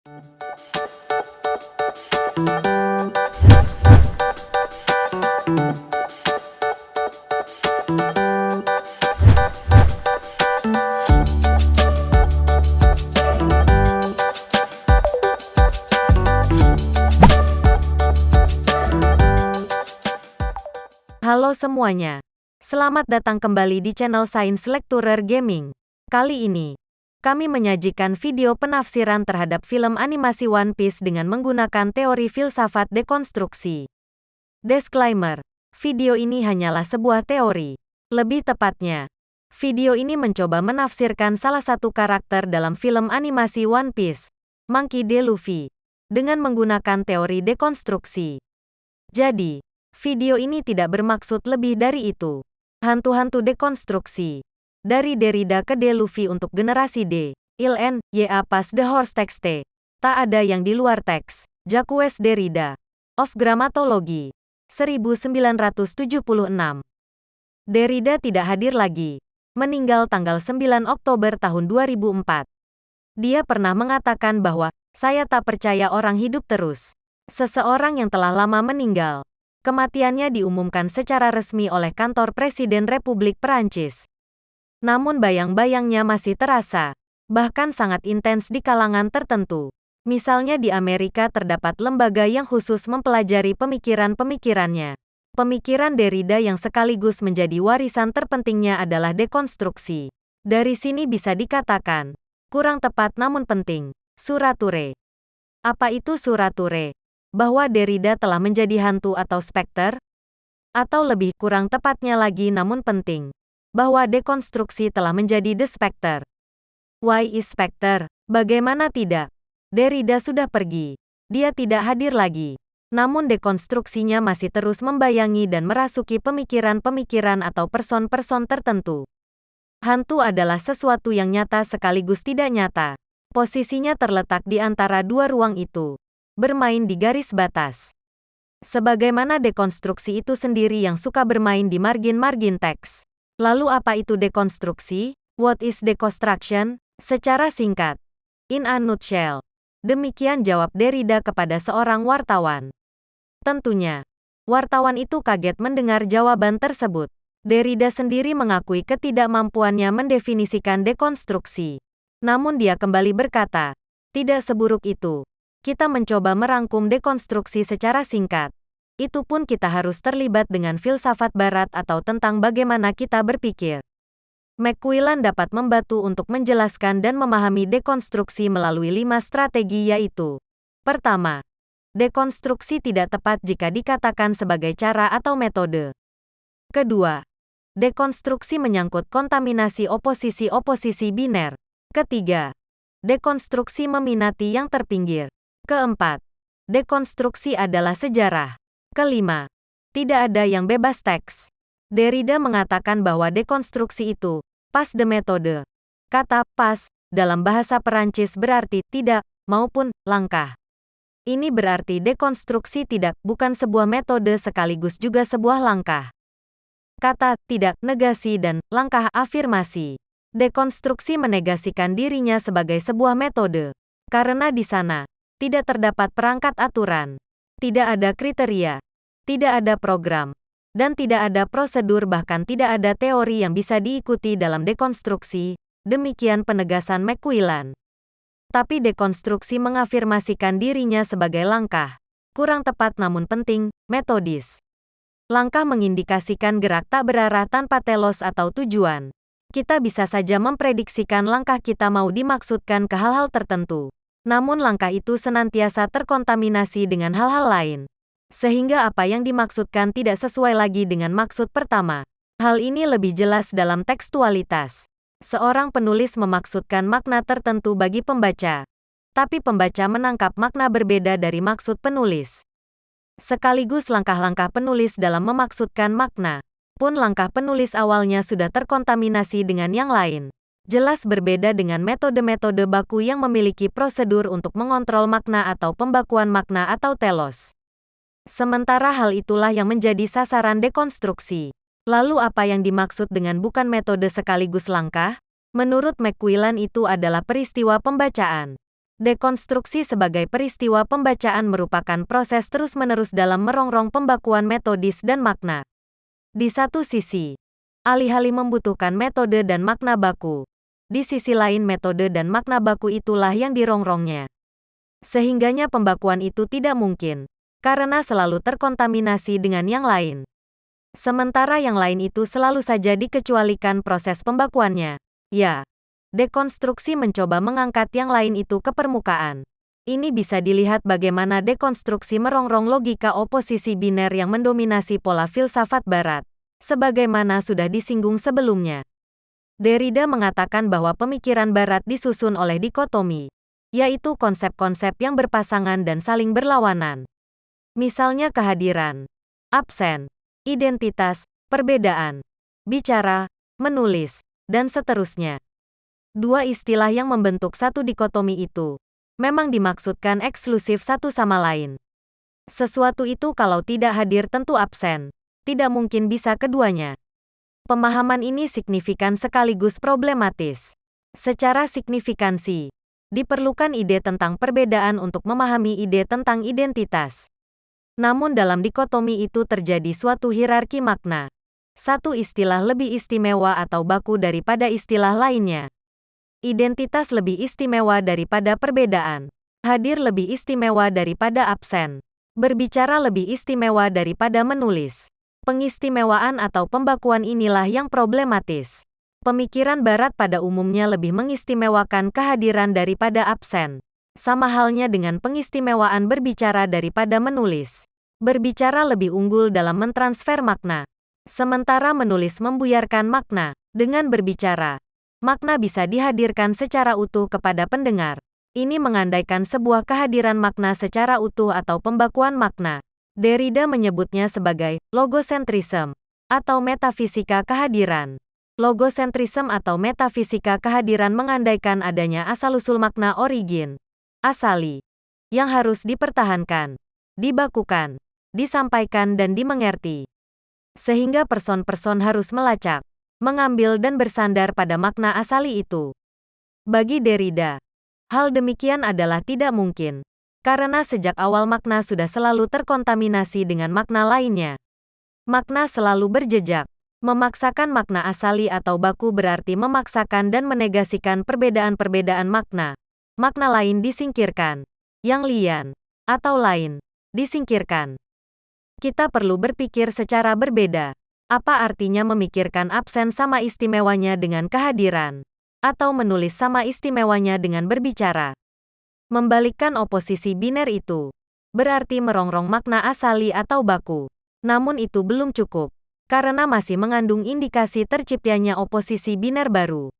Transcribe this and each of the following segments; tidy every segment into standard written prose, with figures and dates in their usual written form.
Halo semuanya. Selamat datang kembali di channel Science Lecturer Gaming. Kali ini, kami menyajikan video penafsiran terhadap film animasi One Piece dengan menggunakan teori filsafat dekonstruksi. Disclaimer, video ini hanyalah sebuah teori. Lebih tepatnya, video ini mencoba menafsirkan salah satu karakter dalam film animasi One Piece, Monkey D. Luffy, dengan menggunakan teori dekonstruksi. Jadi, video ini tidak bermaksud lebih dari itu. Hantu-hantu dekonstruksi. Dari Derrida ke D. Luffy untuk generasi D. Il N, Y.A. Pas The Horse Text T. Tak ada yang di luar teks. Jacques Derrida. Of Grammatology. 1976. Derrida tidak hadir lagi. Meninggal tanggal 9 Oktober tahun 2004. Dia pernah mengatakan bahwa, saya tak percaya orang hidup terus. Seseorang yang telah lama meninggal. Kematiannya diumumkan secara resmi oleh kantor Presiden Republik Perancis. Namun bayang-bayangnya masih terasa, bahkan sangat intens di kalangan tertentu. Misalnya di Amerika terdapat lembaga yang khusus mempelajari pemikiran-pemikirannya. Pemikiran Derrida yang sekaligus menjadi warisan terpentingnya adalah dekonstruksi. Dari sini bisa dikatakan, kurang tepat namun penting, Surature. Apa itu Surature? Bahwa Derrida telah menjadi hantu atau spekter? Atau lebih kurang tepatnya lagi namun penting, bahwa dekonstruksi telah menjadi the specter. Why is specter? Bagaimana tidak? Derrida sudah pergi. Dia tidak hadir lagi. Namun dekonstruksinya masih terus membayangi dan merasuki pemikiran-pemikiran atau person-person tertentu. Hantu adalah sesuatu yang nyata sekaligus tidak nyata. Posisinya terletak di antara dua ruang itu. Bermain di garis batas. Sebagaimana dekonstruksi itu sendiri yang suka bermain di margin-margin teks. Lalu apa itu dekonstruksi? What is deconstruction? Secara singkat. In a nutshell. Demikian jawab Derrida kepada seorang wartawan. Tentunya, wartawan itu kaget mendengar jawaban tersebut. Derrida sendiri mengakui ketidakmampuannya mendefinisikan dekonstruksi. Namun dia kembali berkata, tidak seburuk itu. Kita mencoba merangkum dekonstruksi secara singkat. Itu pun kita harus terlibat dengan filsafat barat atau tentang bagaimana kita berpikir. McQuillan dapat membantu untuk menjelaskan dan memahami dekonstruksi melalui 5 strategi yaitu: pertama, dekonstruksi tidak tepat jika dikatakan sebagai cara atau metode. Kedua, dekonstruksi menyangkut kontaminasi oposisi-oposisi biner. Ketiga, dekonstruksi meminati yang terpinggir. Keempat, dekonstruksi adalah sejarah. Kelima, tidak ada yang bebas teks. Derrida mengatakan bahwa dekonstruksi itu, pas de metode. Kata pas, dalam bahasa Perancis berarti tidak, maupun langkah. Ini berarti dekonstruksi tidak, bukan sebuah metode sekaligus juga sebuah langkah. Kata tidak, negasi dan langkah afirmasi. Dekonstruksi menegasikan dirinya sebagai sebuah metode. Karena di sana, tidak terdapat perangkat aturan, tidak ada kriteria, tidak ada program, dan tidak ada prosedur bahkan tidak ada teori yang bisa diikuti dalam dekonstruksi, demikian penegasan McQuillan. Tapi dekonstruksi mengafirmasikan dirinya sebagai langkah, kurang tepat namun penting, metodis. Langkah mengindikasikan gerak tak berarah tanpa telos atau tujuan. Kita bisa saja memprediksikan langkah kita mau dimaksudkan ke hal-hal tertentu. Namun langkah itu senantiasa terkontaminasi dengan hal-hal lain. Sehingga apa yang dimaksudkan tidak sesuai lagi dengan maksud pertama. Hal ini lebih jelas dalam tekstualitas. Seorang penulis memaksudkan makna tertentu bagi pembaca. Tapi pembaca menangkap makna berbeda dari maksud penulis. Sekaligus langkah-langkah penulis dalam memaksudkan makna. Pun langkah penulis awalnya sudah terkontaminasi dengan yang lain. Jelas berbeda dengan metode-metode baku yang memiliki prosedur untuk mengontrol makna atau pembakuan makna atau telos. Sementara hal itulah yang menjadi sasaran dekonstruksi. Lalu apa yang dimaksud dengan bukan metode sekaligus langkah? Menurut McQuillan itu adalah peristiwa pembacaan. Dekonstruksi sebagai peristiwa pembacaan merupakan proses terus-menerus dalam merongrong pembakuan metodis dan makna. Di satu sisi, alih-alih membutuhkan metode dan makna baku, di sisi lain metode dan makna baku itulah yang dirongrongnya. Sehingganya pembakuan itu tidak mungkin, karena selalu terkontaminasi dengan yang lain. Sementara yang lain itu selalu saja dikecualikan proses pembakuannya. Ya, dekonstruksi mencoba mengangkat yang lain itu ke permukaan. Ini bisa dilihat bagaimana dekonstruksi merongrong logika oposisi biner yang mendominasi pola filsafat Barat, sebagaimana sudah disinggung sebelumnya. Derrida mengatakan bahwa pemikiran Barat disusun oleh dikotomi, yaitu konsep-konsep yang berpasangan dan saling berlawanan. Misalnya kehadiran, absen, identitas, perbedaan, bicara, menulis, dan seterusnya. Dua istilah yang membentuk satu dikotomi itu memang dimaksudkan eksklusif satu sama lain. Sesuatu itu kalau tidak hadir tentu absen, tidak mungkin bisa keduanya. Pemahaman ini signifikan sekaligus problematis. Secara signifikansi, diperlukan ide tentang perbedaan untuk memahami ide tentang identitas. Namun dalam dikotomi itu terjadi suatu hierarki makna. Satu istilah lebih istimewa atau baku daripada istilah lainnya. Identitas lebih istimewa daripada perbedaan. Hadir lebih istimewa daripada absen. Berbicara lebih istimewa daripada menulis. Pengistimewaan atau pembakuan inilah yang problematis. Pemikiran Barat pada umumnya lebih mengistimewakan kehadiran daripada absen. Sama halnya dengan pengistimewaan berbicara daripada menulis. Berbicara lebih unggul dalam mentransfer makna. Sementara menulis membuyarkan makna. Dengan berbicara, makna bisa dihadirkan secara utuh kepada pendengar. Ini mengandaikan sebuah kehadiran makna secara utuh atau pembakuan makna. Derrida menyebutnya sebagai logocentrism atau metafisika kehadiran. Logocentrism atau metafisika kehadiran mengandaikan adanya asal-usul makna origin, asali, yang harus dipertahankan, dibakukan, disampaikan dan dimengerti. Sehingga person-person harus melacak, mengambil dan bersandar pada makna asali itu. Bagi Derrida, hal demikian adalah tidak mungkin, karena sejak awal makna sudah selalu terkontaminasi dengan makna lainnya. Makna selalu berjejak. Memaksakan makna asali atau baku berarti memaksakan dan menegasikan perbedaan-perbedaan makna. Makna lain disingkirkan. Yang lian, atau lain, disingkirkan. Kita perlu berpikir secara berbeda. Apa artinya memikirkan absen sama istimewanya dengan kehadiran? Atau menulis sama istimewanya dengan berbicara? Membalikkan oposisi biner itu berarti merongrong makna asali atau baku. Namun itu belum cukup, karena masih mengandung indikasi terciptanya oposisi biner baru.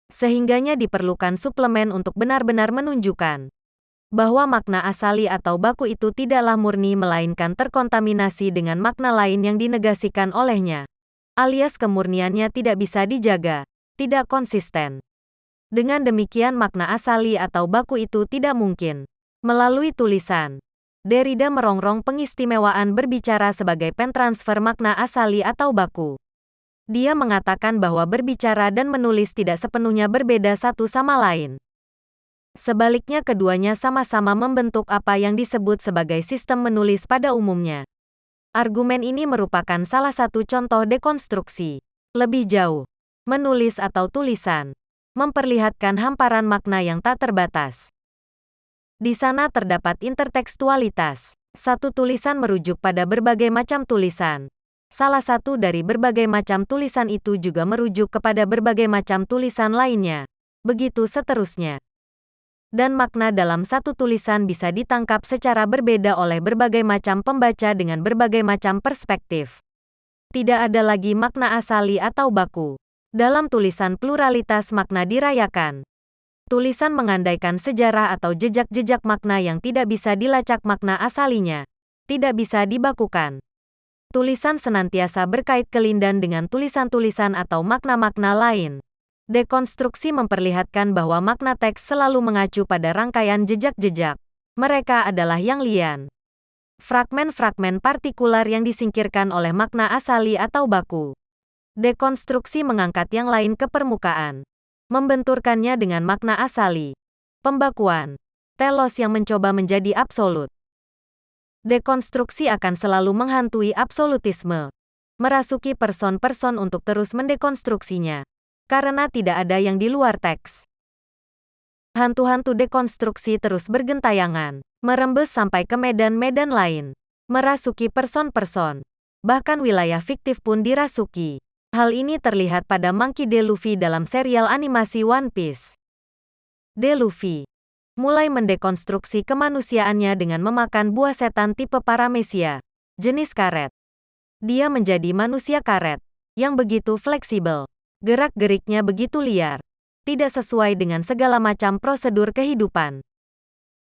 Sehingganya diperlukan suplemen untuk benar-benar menunjukkan bahwa makna asali atau baku itu tidaklah murni melainkan terkontaminasi dengan makna lain yang dinegasikan olehnya. Alias kemurniannya tidak bisa dijaga, tidak konsisten. Dengan demikian makna asali atau baku itu tidak mungkin. Melalui tulisan, Derrida merongrong pengistimewaan berbicara sebagai pentransfer makna asali atau baku. Dia mengatakan bahwa berbicara dan menulis tidak sepenuhnya berbeda satu sama lain. Sebaliknya keduanya sama-sama membentuk apa yang disebut sebagai sistem menulis pada umumnya. Argumen ini merupakan salah satu contoh dekonstruksi. Lebih jauh, menulis atau tulisan memperlihatkan hamparan makna yang tak terbatas. Di sana terdapat intertekstualitas. Satu tulisan merujuk pada berbagai macam tulisan. Salah satu dari berbagai macam tulisan itu juga merujuk kepada berbagai macam tulisan lainnya. Begitu seterusnya. Dan makna dalam satu tulisan bisa ditangkap secara berbeda oleh berbagai macam pembaca dengan berbagai macam perspektif. Tidak ada lagi makna asali atau baku. Dalam tulisan pluralitas makna dirayakan. Tulisan mengandaikan sejarah atau jejak-jejak makna yang tidak bisa dilacak makna asalinya. Tidak bisa dibakukan. Tulisan senantiasa berkait kelindan dengan tulisan-tulisan atau makna-makna lain. Dekonstruksi memperlihatkan bahwa makna teks selalu mengacu pada rangkaian jejak-jejak. Mereka adalah yang lian. Fragmen-fragmen partikular yang disingkirkan oleh makna asali atau baku. Dekonstruksi mengangkat yang lain ke permukaan. Membenturkannya dengan makna asali. Pembakuan. telos yang mencoba menjadi absolut. Dekonstruksi akan selalu menghantui absolutisme. Merasuki person-person untuk terus mendekonstruksinya. Karena tidak ada yang di luar teks. Hantu-hantu dekonstruksi terus bergentayangan, merembes sampai ke medan-medan lain. Merasuki person-person. Bahkan wilayah fiktif pun dirasuki. Hal ini terlihat pada Monkey D. Luffy dalam serial animasi One Piece. D. Luffy mulai mendekonstruksi kemanusiaannya dengan memakan buah setan tipe paramesia, jenis karet. Dia menjadi manusia karet, yang begitu fleksibel. Gerak-geriknya begitu liar. Tidak sesuai dengan segala macam prosedur kehidupan.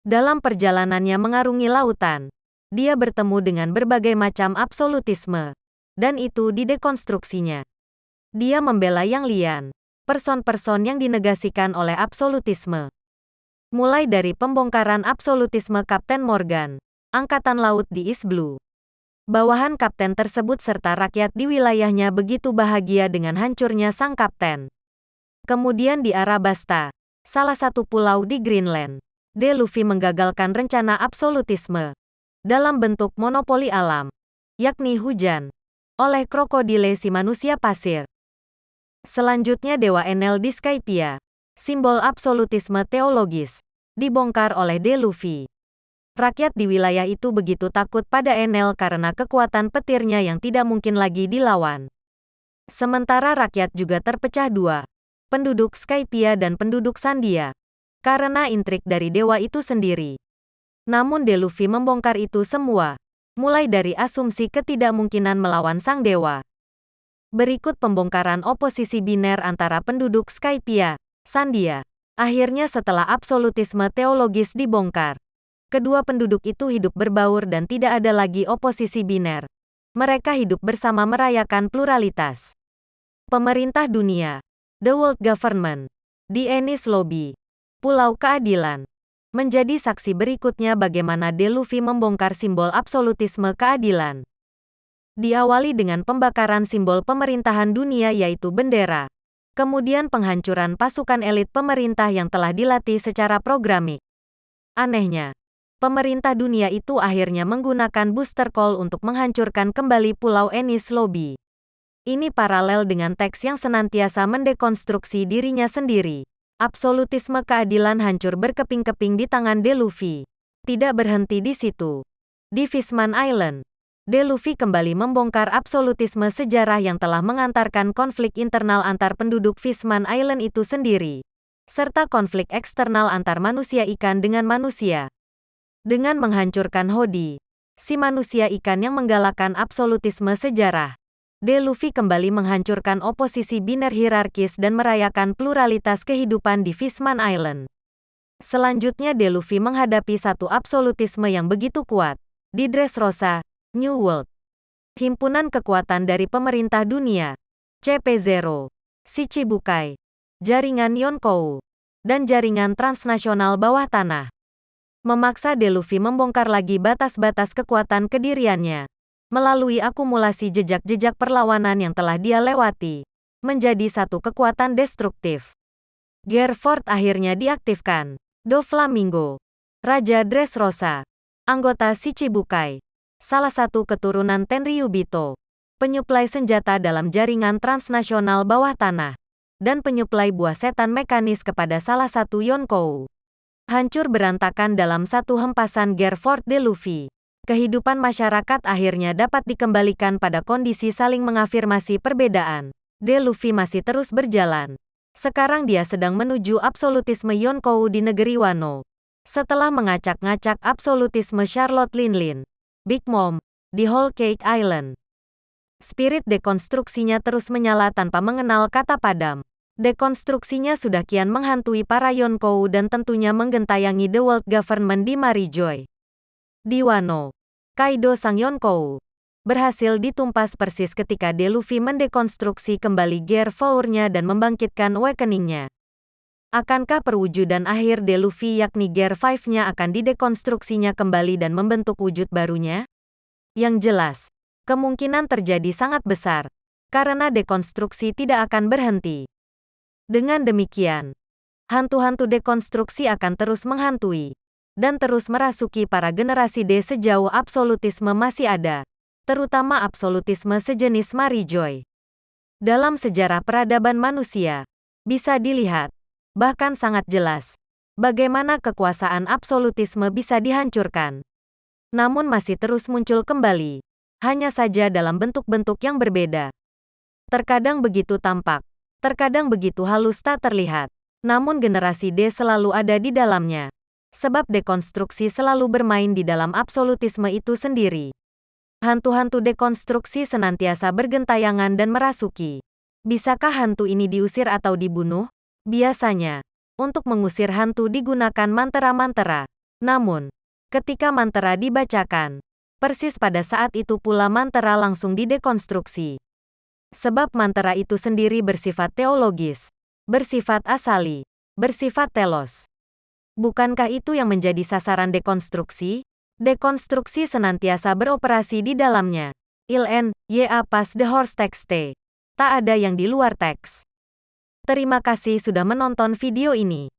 Dalam perjalanannya mengarungi lautan, dia bertemu dengan berbagai macam absolutisme. Dan itu didekonstruksinya. Dia membela yang lian, person-person yang dinegasikan oleh absolutisme. Mulai dari pembongkaran absolutisme Kapten Morgan, Angkatan Laut di East Blue. Bawahan kapten tersebut serta rakyat di wilayahnya begitu bahagia dengan hancurnya sang kapten. Kemudian di Arabasta, salah satu pulau di Greenland, D. Luffy menggagalkan rencana absolutisme dalam bentuk monopoli alam, yakni hujan, oleh krokodile si manusia pasir. Selanjutnya Dewa Enel di Skypiea, simbol absolutisme teologis, dibongkar oleh D. Luffy. Rakyat di wilayah itu begitu takut pada Enel karena kekuatan petirnya yang tidak mungkin lagi dilawan. Sementara rakyat juga terpecah dua, penduduk Skypiea dan penduduk Sandia, karena intrik dari dewa itu sendiri. Namun D. Luffy membongkar itu semua, mulai dari asumsi ketidakmungkinan melawan sang dewa. Berikut pembongkaran oposisi biner antara penduduk Skypiea, Sandia. Akhirnya setelah absolutisme teologis dibongkar, kedua penduduk itu hidup berbaur dan tidak ada lagi oposisi biner. Mereka hidup bersama merayakan pluralitas. Pemerintah dunia, The World Government, di Enies Lobby, Pulau Keadilan, menjadi saksi berikutnya bagaimana D. Luffy membongkar simbol absolutisme keadilan. Diawali dengan pembakaran simbol pemerintahan dunia yaitu bendera. Kemudian penghancuran pasukan elit pemerintah yang telah dilatih secara programik. Anehnya, pemerintah dunia itu akhirnya menggunakan booster call untuk menghancurkan kembali Pulau Enies Lobby. Ini paralel dengan teks yang senantiasa mendekonstruksi dirinya sendiri. Absolutisme keadilan hancur berkeping-keping di tangan D. Luffy. Tidak berhenti di situ. Di Fishman Island, D. Luffy kembali membongkar absolutisme sejarah yang telah mengantarkan konflik internal antar penduduk Fishman Island itu sendiri, serta konflik eksternal antar manusia ikan dengan manusia. Dengan menghancurkan Hodi, si manusia ikan yang menggalakkan absolutisme sejarah, D. Luffy kembali menghancurkan oposisi biner hierarkis dan merayakan pluralitas kehidupan di Fishman Island. Selanjutnya D. Luffy menghadapi satu absolutisme yang begitu kuat, di Dressrosa, New World. Himpunan kekuatan dari pemerintah dunia, CP0, Shichibukai, jaringan Yonkou, dan jaringan transnasional bawah tanah, memaksa D. Luffy membongkar lagi batas-batas kekuatan kediriannya, melalui akumulasi jejak-jejak perlawanan yang telah dia lewati, menjadi satu kekuatan destruktif. Gear Fort akhirnya diaktifkan. Doflamingo, Raja Dressrosa, anggota Shichibukai, salah satu keturunan Tenryubito, penyuplai senjata dalam jaringan transnasional bawah tanah, dan penyuplai buah setan mekanis kepada salah satu Yonkou. Hancur berantakan dalam satu hempasan Gear Fort D. Luffy. Kehidupan masyarakat akhirnya dapat dikembalikan pada kondisi saling mengafirmasi perbedaan. D. Luffy masih terus berjalan. Sekarang dia sedang menuju absolutisme Yonkou di negeri Wano. Setelah mengacak-ngacak absolutisme Charlotte Linlin, Big Mom, di Whole Cake Island. Spirit dekonstruksinya terus menyala tanpa mengenal kata padam. Dekonstruksinya sudah kian menghantui para Yonkou dan tentunya menggentayangi The World Government di Marijoy. Di Wano, Kaido sang Yonkou berhasil ditumpas persis ketika D. Luffy mendekonstruksi kembali Gear 4-nya dan membangkitkan Awakening-nya. Akankah perwujudan akhir D. Luffy yakni Gear 5-nya akan didekonstruksinya kembali dan membentuk wujud barunya? Yang jelas, kemungkinan terjadi sangat besar, karena dekonstruksi tidak akan berhenti. Dengan demikian, hantu-hantu dekonstruksi akan terus menghantui dan terus merasuki para generasi D sejauh absolutisme masih ada, terutama absolutisme sejenis Mary Joy. Dalam sejarah peradaban manusia, bisa dilihat, bahkan sangat jelas, bagaimana kekuasaan absolutisme bisa dihancurkan. Namun masih terus muncul kembali, hanya saja dalam bentuk-bentuk yang berbeda. Terkadang begitu tampak, terkadang begitu halus tak terlihat. Namun generasi D selalu ada di dalamnya. Sebab dekonstruksi selalu bermain di dalam absolutisme itu sendiri. Hantu-hantu dekonstruksi senantiasa bergentayangan dan merasuki. Bisakah hantu ini diusir atau dibunuh? Biasanya, untuk mengusir hantu digunakan mantera-mantera. Namun, ketika mantera dibacakan, persis pada saat itu pula mantera langsung didekonstruksi. Sebab mantera itu sendiri bersifat teologis, bersifat asali, bersifat telos. Bukankah itu yang menjadi sasaran dekonstruksi? Dekonstruksi senantiasa beroperasi di dalamnya. Il en, ya pas de horse texte. Tak ada yang di luar teks. Terima kasih sudah menonton video ini.